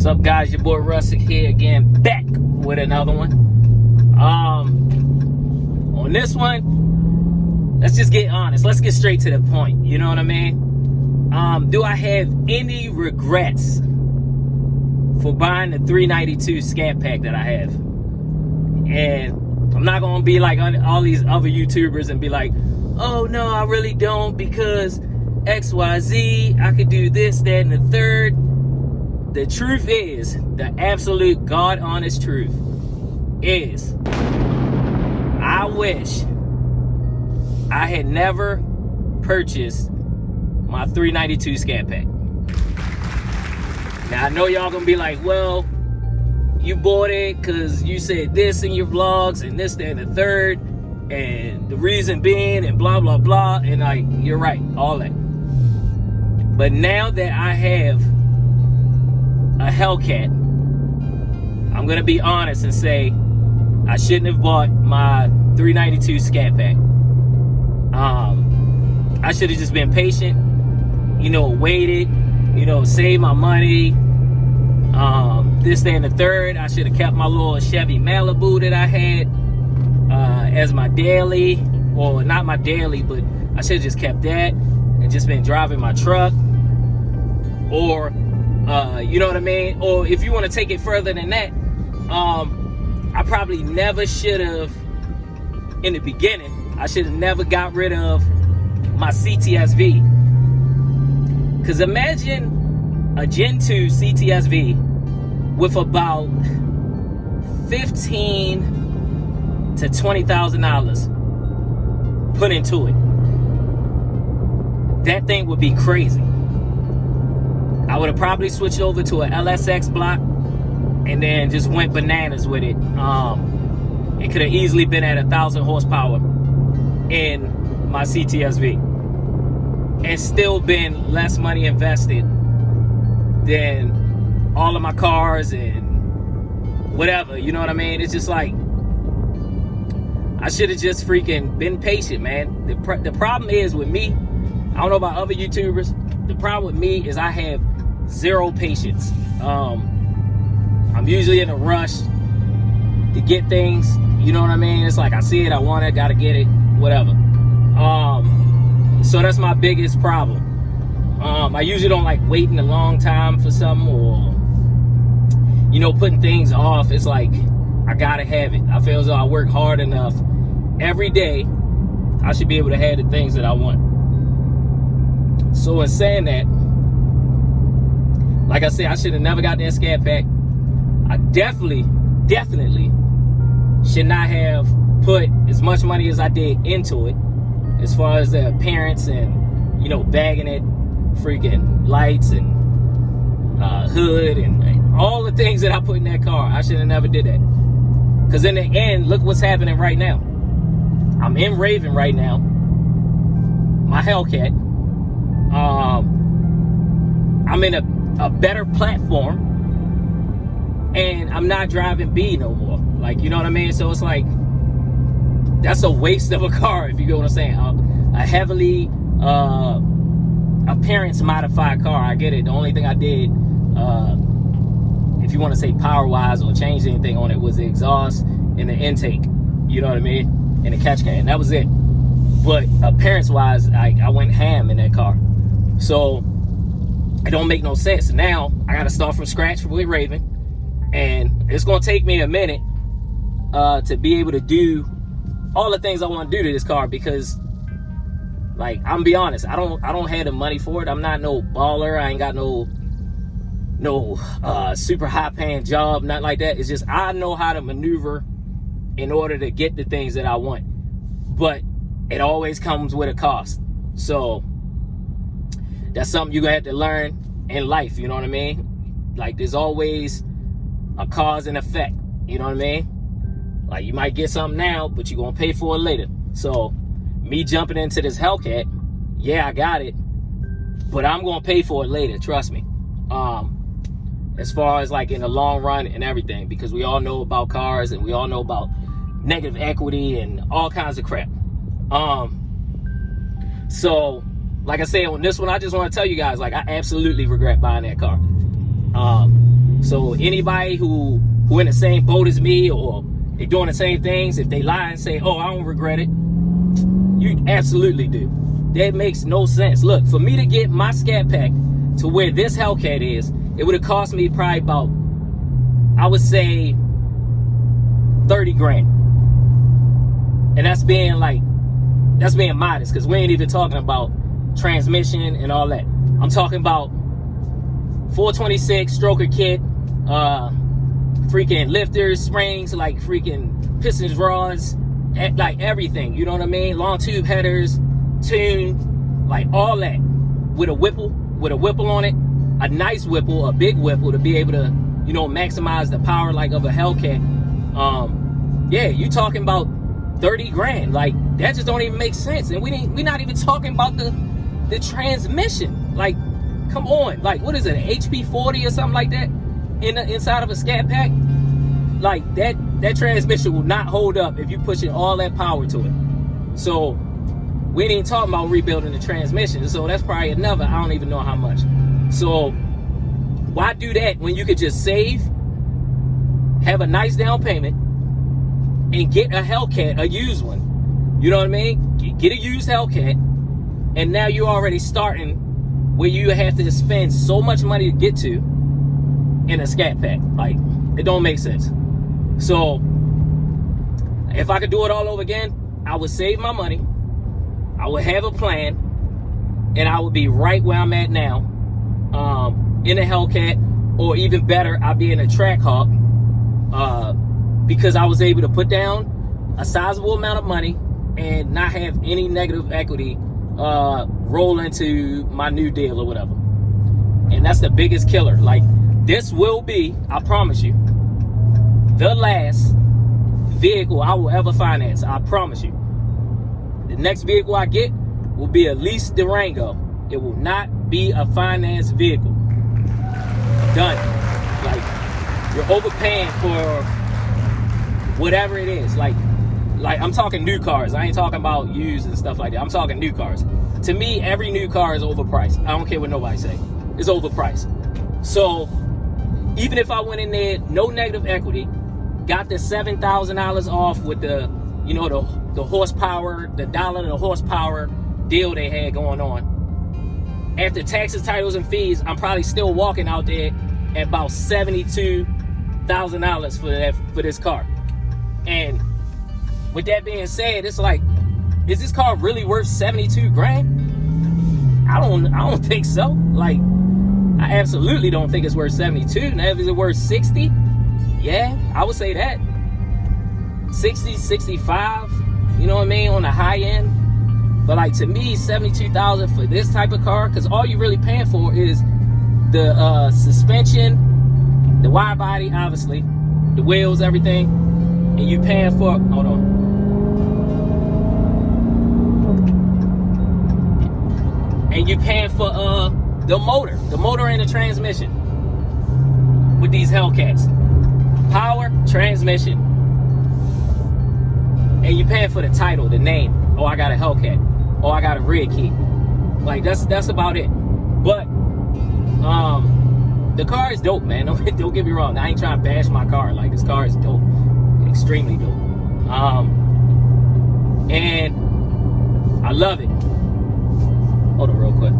What's up, guys? Your boy Rustic here again, back with another one. On this one, let's just get honest. Let's get straight to the point. You know what I mean? Do I have any regrets for buying the 392 Scatpack that I have? And I'm not gonna be like all these other YouTubers and be like, oh no, I really don't, because XYZ, I could do this, that, and the third. The truth is, the absolute God honest truth is, I wish I had never purchased my 392 Scatpack. Now I know y'all gonna be like, well, you bought it because you said this in your vlogs and this, that, and the third, and the reason being, and blah, blah, blah, and like, you're right, all that. But now that I have a Hellcat, I'm gonna be honest and say I shouldn't have bought my 392 Scatpack. I should have just been patient, you know, waited, you know, saved my money, this, that, and the third. I should have kept my little Chevy Malibu that I had as my daily, or not my daily, but I should have just kept that and just been driving my truck. Or you know what I mean? Or if you want to take it further than that, I probably never should have, in the beginning, I should have never got rid of my CTSV. Because imagine a Gen 2 CTSV with about $15,000 to $20,000 put into it. That thing would be crazy. I would have probably switched over to a LSX block and then just went bananas with it. It could have easily been at 1,000 horsepower in my CTSV and still been less money invested than all of my cars and whatever, you know what I mean? It's just like, I should have just freaking been patient, man. The problem is with me, I don't know about other YouTubers, the problem with me is I have zero patience. I'm usually in a rush to get things, you know what I mean? It's like, I see it, I want it, gotta get it, whatever. So that's my biggest problem. I usually don't like waiting a long time for something, or, you know, putting things off. It's like, I gotta have it. I feel as though I work hard enough every day, I should be able to have the things that I want. So in saying that, like I said, I should have never got that Scatpack. I definitely should not have put as much money as I did into it, as far as the appearance and, you know, bagging it, freaking lights and hood and all the things that I put in that car. I should have never did that. Because in the end, look what's happening right now. I'm in Raven right now, my Hellcat. I'm in a better platform, and I'm not driving B no more. Like, you know what I mean? So it's like, that's a waste of a car, if you get what I'm saying. A heavily appearance modified car, I get it. The only thing I did, if you want to say power wise or change anything on it, was the exhaust and the intake, you know what I mean, and the catch can. That was it. But appearance wise, I went ham in that car. So it don't make no sense. Now I gotta start from scratch with Raven, and it's gonna take me a minute to be able to do all the things I want to do to this car, because, like, I'm gonna be honest, I don't have the money for it. I'm not no baller. I ain't got no super high paying job, not like that. It's just, I know how to maneuver in order to get the things that I want, but it always comes with a cost. So that's something you're gonna have to learn in life, you know what I mean? Like, there's always a cause and effect, you know what I mean? Like, you might get something now, but you're gonna pay for it later. So me jumping into this Hellcat, yeah, I got it, but I'm gonna pay for it later, trust me. As far as like in the long run and everything, because we all know about cars and we all know about negative equity and all kinds of crap. So like I said, on this one, I just want to tell you guys, like, I absolutely regret buying that car. So anybody who in the same boat as me, or they doing the same things, if they lie and say, oh, I don't regret it, you absolutely do. That makes no sense. Look, for me to get my Scatpack to where this Hellcat is, it would have cost me probably about, I would say, 30 grand. And that's being modest, because we ain't even talking about transmission and all that. I'm talking about 426 stroker kit, freaking lifters, springs, like freaking pistons, rods, like everything, you know what I mean? Long tube headers, tune, like all that, with a whipple on it, a nice whipple, a big whipple, to be able to, you know, maximize the power like of a Hellcat. Yeah, you talking about 30 grand. Like, that just don't even make sense. And we not even talking about the transmission. Like, come on. Like, what is it, an HP 40 or something like that inside of a Scatpack? Like, that transmission will not hold up if you pushing all that power to it. So we ain't even talking about rebuilding the transmission. So that's probably another, I don't even know how much. So why do that when you could just save, have a nice down payment, and get a Hellcat, a used one? You know what I mean? Get a used Hellcat, and now you're already starting where you have to spend so much money to get to in a Scatpack. Like, it don't make sense. So if I could do it all over again, I would save my money, I would have a plan, and I would be right where I'm at now, in a Hellcat, or even better, I'd be in a Trackhawk, because I was able to put down a sizable amount of money and not have any negative equity roll into my new deal or whatever. And that's the biggest killer. Like, this will be, I promise you, the last vehicle I will ever finance. I promise you. The next vehicle I get will be a leased Durango. It will not be a finance vehicle. Done. Like, you're overpaying for whatever it is. Like I'm talking new cars. I ain't talking about used and stuff like that. I'm talking new cars. To me, every new car is overpriced. I don't care what nobody say. It's overpriced. So even if I went in there, no negative equity, got the $7,000 off with the, you know, the horsepower, the dollar to horsepower deal they had going on, after taxes, titles, and fees, I'm probably still walking out there at about $72,000 for this car. And with that being said, it's like, is this car really worth 72 grand? I don't think so. Like, I absolutely don't think it's worth 72. Now, is it worth 60? Yeah, I would say that. 60, 65, you know what I mean, on the high end. But like, to me, 72,000 for this type of car, because all you're really paying for is the suspension, the wide body, obviously, the wheels, everything, and you paying for, hold on, and you paying for the motor and the transmission with these Hellcats. Power, transmission, and you paying for the title, the name. Oh, I got a Hellcat. Oh, I got a rig key. Like, that's about it. But the car is dope, man. Don't get me wrong. I ain't trying to bash my car. Like, this car is dope, extremely dope. And I love it. Hold on, real quick.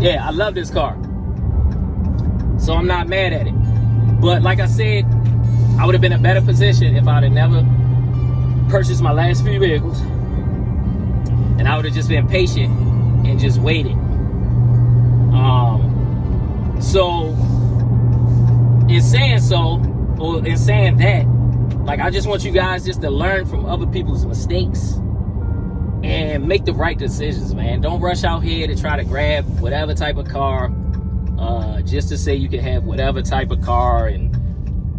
Yeah, I love this car, so I'm not mad at it. But like I said, I would have been in a better position if I'd have never purchased my last few vehicles, and I would have just been patient and just waited. So in saying that, like, I just want you guys just to learn from other people's mistakes and make the right decisions, man. Don't rush out here to try to grab whatever type of car, just to say you can have whatever type of car and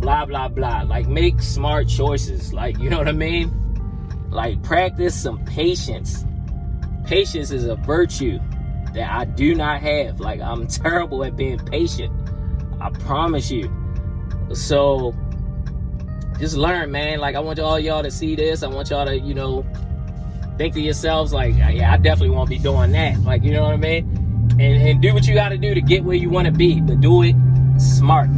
blah, blah, blah. Like, make smart choices. Like, you know what I mean? Like, practice some patience. Patience is a virtue that I do not have. Like, I'm terrible at being patient, I promise you. So just learn, man. Like, I want all y'all to see this. I want y'all to, you know, think to yourselves, like, yeah, I definitely won't be doing that. Like, you know what I mean? and do what you got to do to get where you want to be, but do it smart.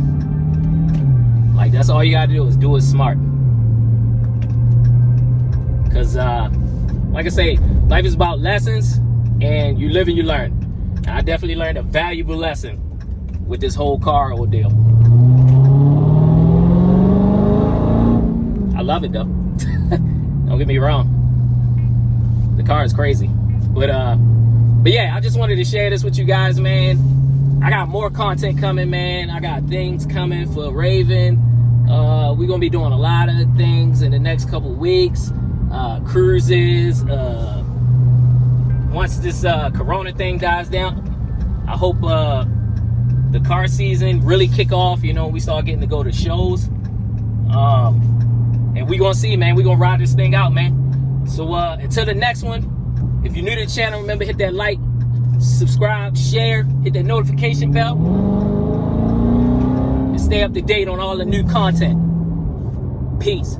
Like, that's all you got to do, is do it smart. Because like I say, life is about lessons, and you live and you learn. And I definitely learned a valuable lesson with this whole car ordeal. I love it though. Don't get me wrong, the car is crazy, but yeah, I just wanted to share this with you guys, man. I got more content coming, man. I got things coming for Raven. We're gonna be doing a lot of things in the next couple weeks. Cruises. Once this Corona thing dies down, I hope the car season really kick off. You know, we start getting to go to shows. And we gonna see, man. We gonna ride this thing out, man. So until the next one, if you're new to the channel, remember, hit that like, subscribe, share, hit that notification bell, and stay up to date on all the new content. Peace.